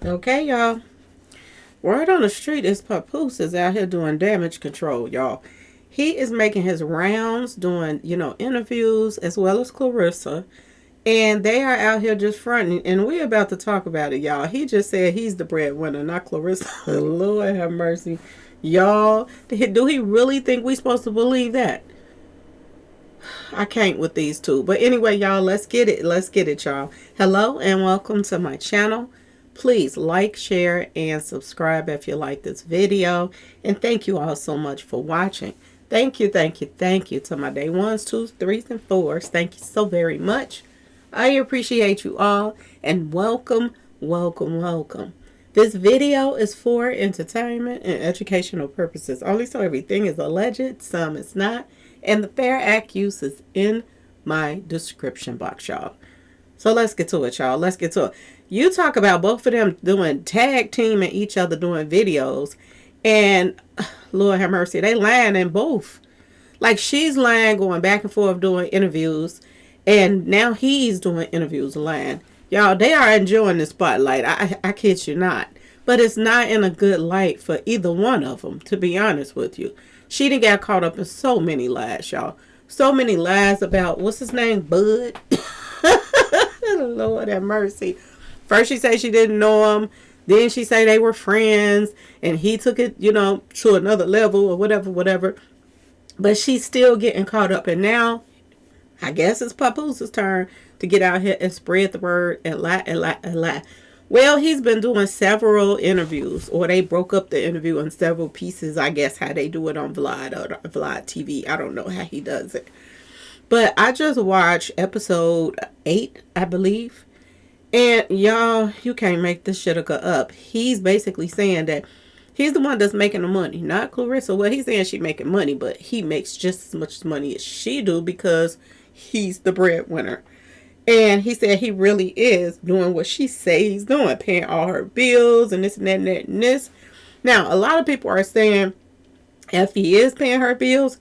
Okay, y'all. Word on the street is Papoose is out here doing damage control, y'all. He is making his rounds, doing, interviews, as well as Clarissa. And they are out here just fronting. And we're about to talk about it, y'all. He just said he's the breadwinner, not Clarissa. Lord have mercy. Y'all, do he really think we supposed to believe that? I can't with these two. But anyway, y'all, let's get it. Let's get it, y'all. Hello and welcome to my channel. Please like, share, and subscribe if you like this video. And thank you all so much for watching. Thank you, thank you, thank you to my day ones, twos, threes, and fours. Thank you so very much. I appreciate you all. And welcome, welcome, welcome. This video is for entertainment and educational purposes only, so everything is alleged, some is not. And the fair act use is in my description box, y'all. So let's get to it, y'all. Let's get to it. You talk about both of them doing tag team and each other doing videos. And Lord have mercy, they lying in both. Like she's lying, going back and forth doing interviews. And now he's doing interviews lying. Y'all, they are enjoying the spotlight. I kid you not. But it's not in a good light for either one of them, to be honest with you. She done got caught up in so many lies, y'all. So many lies about, what's his name, Bud? Lord have mercy. First she said she didn't know him. Then she said they were friends. And he took it, to another level or whatever. But she's still getting caught up. And now, I guess it's Papoose's turn to get out here and spread the word and lie. Well, he's been doing several interviews, or they broke up the interview in several pieces. I guess how they do it on Vlad or Vlad TV. I don't know how he does it. But I just watched episode 8, I believe. And y'all, you can't make this shit up. He's basically saying that he's the one that's making the money, not Clarissa. Well, he's saying she's making money, but he makes just as much money as she do because he's the breadwinner. And he said he really is doing what she says he's doing, paying all her bills and this and that and that and this. Now, a lot of people are saying if he is paying her bills,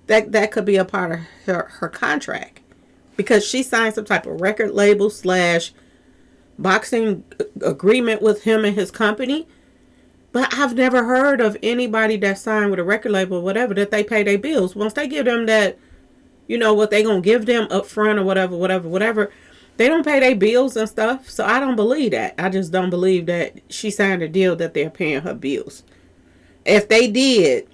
that could be a part of her contract. Because she signed some type of record label / boxing agreement with him and his company. But I've never heard of anybody that signed with a record label or whatever that they pay their bills. Once they give them that, what they gonna give them up front or whatever. They don't pay their bills and stuff. So I don't believe that. I just don't believe that she signed a deal that they're paying her bills. If they did,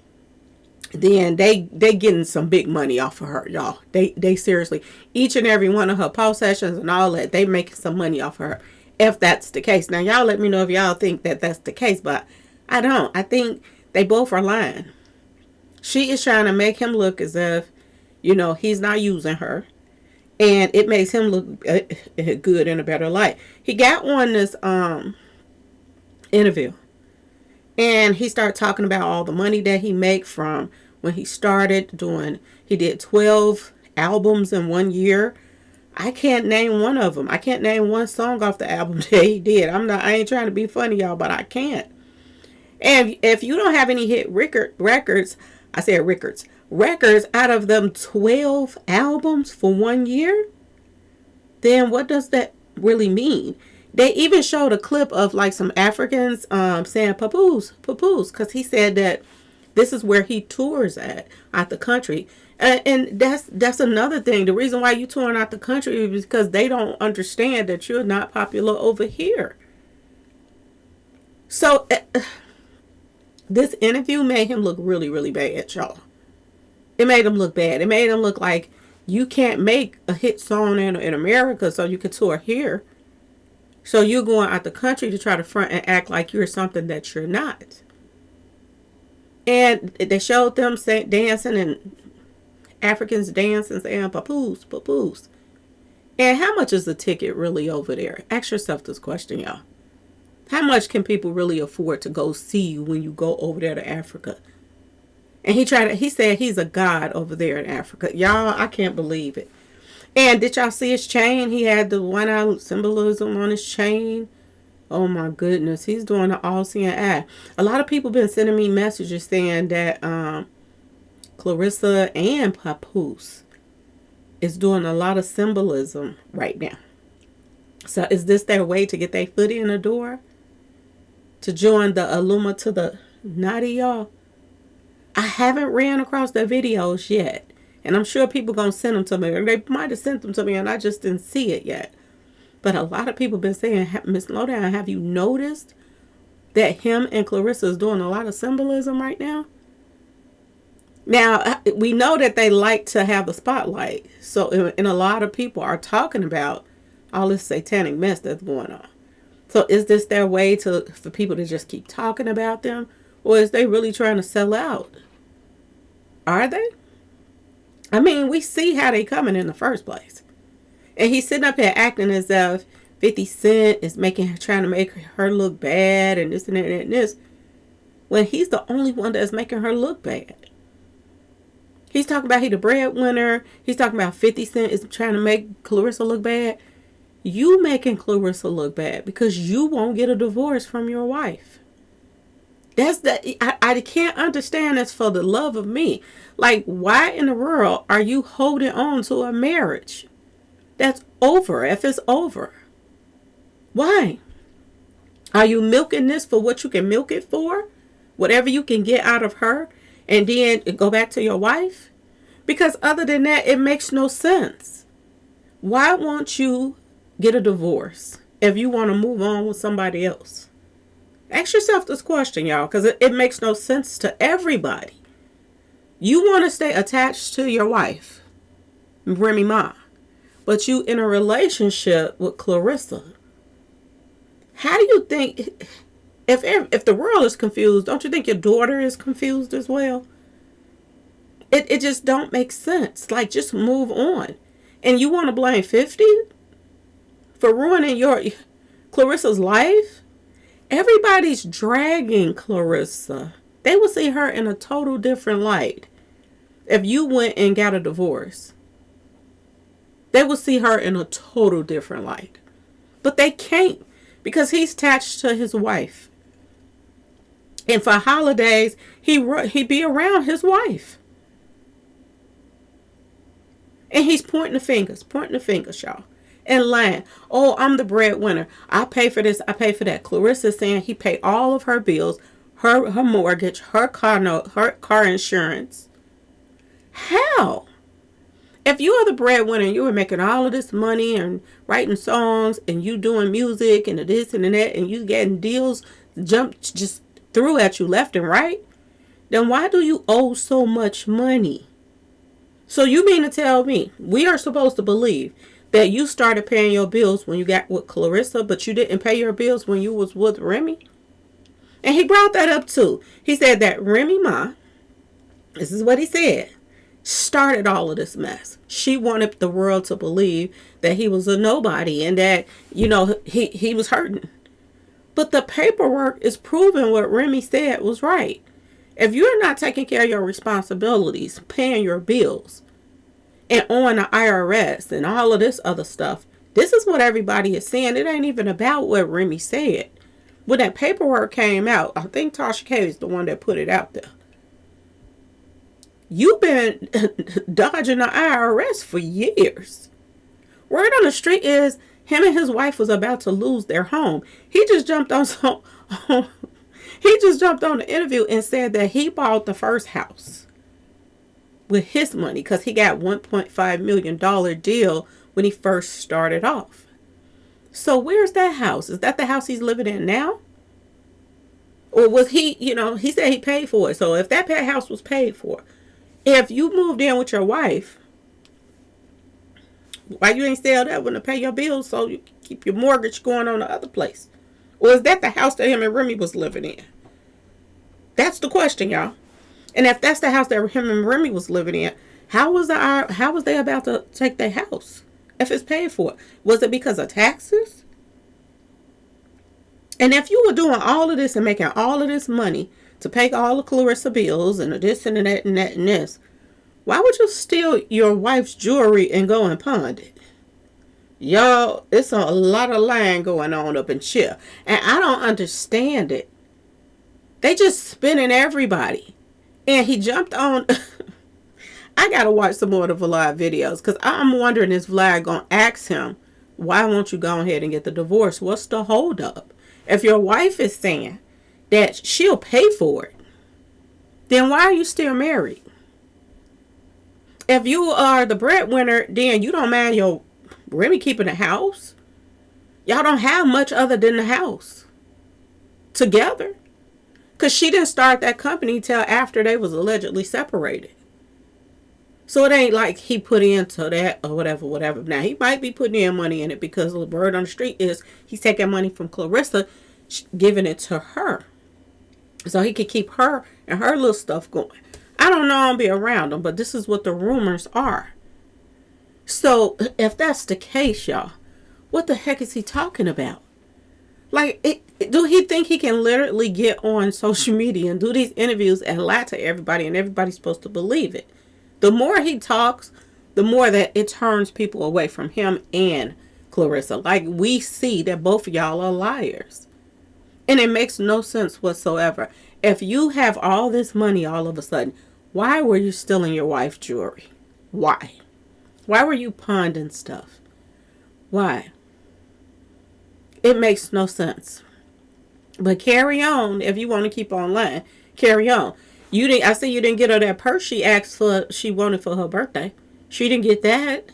then they getting some big money off of her, y'all. They seriously, each and every one of her post sessions and all that, they making some money off of her. If that's the case. Now y'all let me know if y'all think that that's the case, but I don't. I think they both are lying. She is trying to make him look as if he's not using her. And it makes him look good in a better light. He got on this interview. And he started talking about all the money that he made from when he started doing. He did 12 albums in 1 year. I can't name one of them. I can't name one song off the album that he did. I ain't trying to be funny, y'all, but I can't. And if you don't have any hit records, I said records out of them 12 albums for 1 year, then what does that really mean? They even showed a clip of like some Africans saying Papoose, because he said that this is where he tours out the country. And that's another thing. The reason why you touring out the country is because they don't understand that you're not popular over here. So this interview made him look really, really bad, y'all. It made him look bad. It made him look like you can't make a hit song in America so you can tour here. So you're going out the country to try to front and act like you're something that you're not. And they showed them dancing and Africans dancing saying Papoose, Papoose. And how much is the ticket really over there? Ask yourself this question, y'all. How much can people really afford to go see you when you go over there to Africa? And he said he's a god over there in Africa. Y'all, I can't believe it. And did y'all see his chain? He had the one-eye symbolism on his chain. Oh my goodness. He's doing an all-seeing eye. A lot of people been sending me messages saying that Clarissa and Papoose is doing a lot of symbolism right now. So is this their way to get their foot in the door? to join the Aluma to the Naughty, y'all. I haven't ran across the videos yet. And I'm sure people going to send them to me. Or they might have sent them to me and I just didn't see it yet. But a lot of people been saying, Miss Lowdown, have you noticed that him and Clarissa is doing a lot of symbolism right now? Now, we know that they like to have the spotlight. So, and a lot of people are talking about all this satanic mess that's going on. So, is this their way for people to just keep talking about them? Or is they really trying to sell out? Are they? I mean, we see how they coming in the first place. And he's sitting up here acting as if 50 Cent is trying to make her look bad and this and that and this. When he's the only one that's making her look bad. He's talking about he the breadwinner. He's talking about 50 Cent is trying to make Clarissa look bad. You making Clarissa look bad because you won't get a divorce from your wife. I can't understand this for the love of me. Like, why in the world are you holding on to a marriage that's over if it's over? Why? Are you milking this for what you can milk it for? Whatever you can get out of her and then go back to your wife? Because other than that, it makes no sense. Why won't you get a divorce if you want to move on with somebody else? Ask yourself this question, y'all, because it makes no sense to everybody. You want to stay attached to your wife, Remy Ma, but you in a relationship with Clarissa. How do you think, if the world is confused, don't you think your daughter is confused as well? It just don't make sense. Like, just move on. And you want to blame 50 for ruining Clarissa's life? Everybody's dragging Clarissa. They will see her in a total different light. If you went and got a divorce, they will see her in a total different light. But they can't because he's attached to his wife. And for holidays, he be around his wife. And he's pointing the fingers, y'all. And lying. Oh, I'm the breadwinner. I pay for this. I pay for that. Clarissa saying he paid all of her bills, her mortgage, her car note, her car insurance. How? If you are the breadwinner and you were making all of this money and writing songs and you doing music and this and that and you getting deals jumped just through at you left and right, then why do you owe so much money? So you mean to tell me we are supposed to believe that you started paying your bills when you got with Clarissa, but you didn't pay your bills when you was with Remy? And he brought that up too. He said that Remy Ma, this is what he said, started all of this mess. She wanted the world to believe that he was a nobody and that, he was hurting. But the paperwork is proving what Remy said was right. If you're not taking care of your responsibilities, paying your bills, and on the IRS and all of this other stuff, this is what everybody is saying. It ain't even about what Remy said. When that paperwork came out, I think Tasha K is the one that put it out there. You've been dodging the IRS for years. Word on the street is him and his wife was about to lose their home. He just jumped on the interview and said that he bought the first house with his money because he got $1.5 million deal when he first started off. So where's that house? Is that the house he's living in now? Or was he said he paid for it. So if that house was paid for, if you moved in with your wife, why you ain't sell that one to pay your bills so you keep your mortgage going on the other place? Or is that the house that him and Remy was living in? That's the question, y'all. And if that's the house that him and Remy was living in, how was they about to take their house if it's paid for? Was it because of taxes? And if you were doing all of this and making all of this money to pay all the Clarissa bills and this and that and that and this, why would you steal your wife's jewelry and go and pawn it? Y'all, it's a lot of lying going on up in here. And I don't understand it. They just spinning everybody. And he jumped on. I got to watch some more of the Vlad videos because I'm wondering is Vlad going to ask him, why won't you go ahead and get the divorce? What's the hold up? If your wife is saying that she'll pay for it, then why are you still married? If you are the breadwinner, then you don't mind your Remy keeping the house. Y'all don't have much other than the house together. Because she didn't start that company till after they was allegedly separated. So it ain't like he put into that or whatever. Now, he might be putting in money in it because the word on the street is he's taking money from Clarissa, giving it to her. So he could keep her and her little stuff going. I don't know, I'll be around them, but this is what the rumors are. So if that's the case, y'all, what the heck is he talking about? Like, do he think he can literally get on social media and do these interviews and lie to everybody and everybody's supposed to believe it? The more he talks, the more that it turns people away from him and Clarissa. Like, we see that both of y'all are liars. And it makes no sense whatsoever. If you have all this money all of a sudden, why were you stealing your wife's jewelry? Why? Why were you pawning stuff? Why? It makes no sense. But carry on. If you want to keep on lying, carry on. I see you didn't get her that purse she wanted for her birthday. She didn't get that.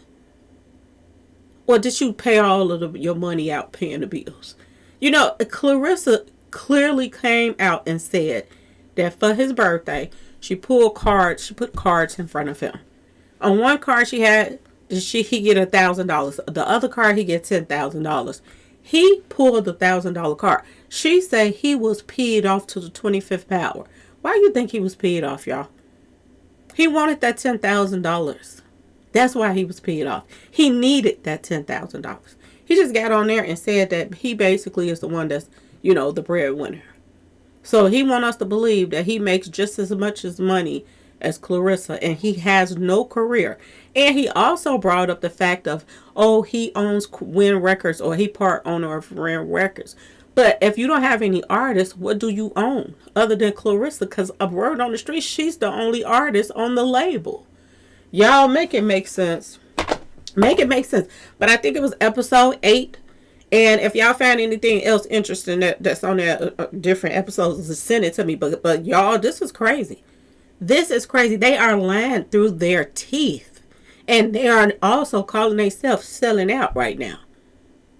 Or did you pay all of your money out paying the bills? You know, Clarissa clearly came out and said that for his birthday, she put cards in front of him. On one card he get $1,000. The other card he get $10,000. He pulled the $1,000 card. She said he was peed off to the 25th power. Why do you think he was peed off, y'all? He wanted that $10,000. That's why he was peed off. He needed that $10,000. He just got on there and said that he basically is the one that's, the breadwinner. So he wants us to believe that he makes just as much as money as Clarissa and he has no career. And he also brought up the fact of, he owns Win Records or he part owner of Win Records. But if you don't have any artists, what do you own other than Clarissa? Because a word on the street, she's the only artist on the label. Y'all make it make sense. Make it make sense. But I think it was episode 8. And if y'all find anything else interesting that's on there, different episodes, send it to me. But y'all, this is crazy. This is crazy. They are lying through their teeth. And they are also calling themselves selling out right now.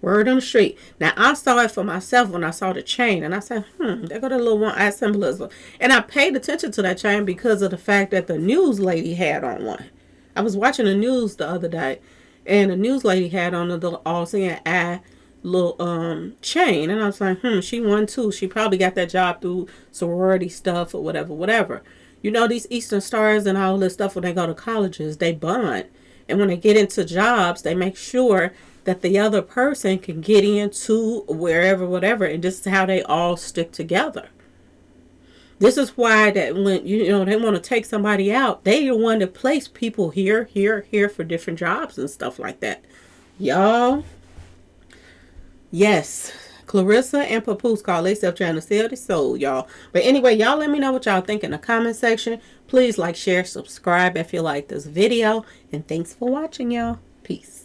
Word on the street. Now, I saw it for myself when I saw the chain. And I said, there go the little one-eyed symbolism. And I paid attention to that chain because of the fact that the news lady had on one. I was watching the news the other day. And the news lady had on the all-seeing eye little chain. And I was like, she won too. She probably got that job through sorority stuff or whatever. You know, these Eastern Stars and all this stuff, when they go to colleges, they bond. And when they get into jobs, they make sure that the other person can get into wherever, whatever. And this is how they all stick together. This is why that when, they want to take somebody out, they the one that place people here for different jobs and stuff like that. Y'all. Yes. Clarissa and Papoose call themselves trying to sell their soul, y'all. But anyway, y'all let me know what y'all think in the comment section. Please like, share, subscribe if you like this video. And thanks for watching, y'all. Peace.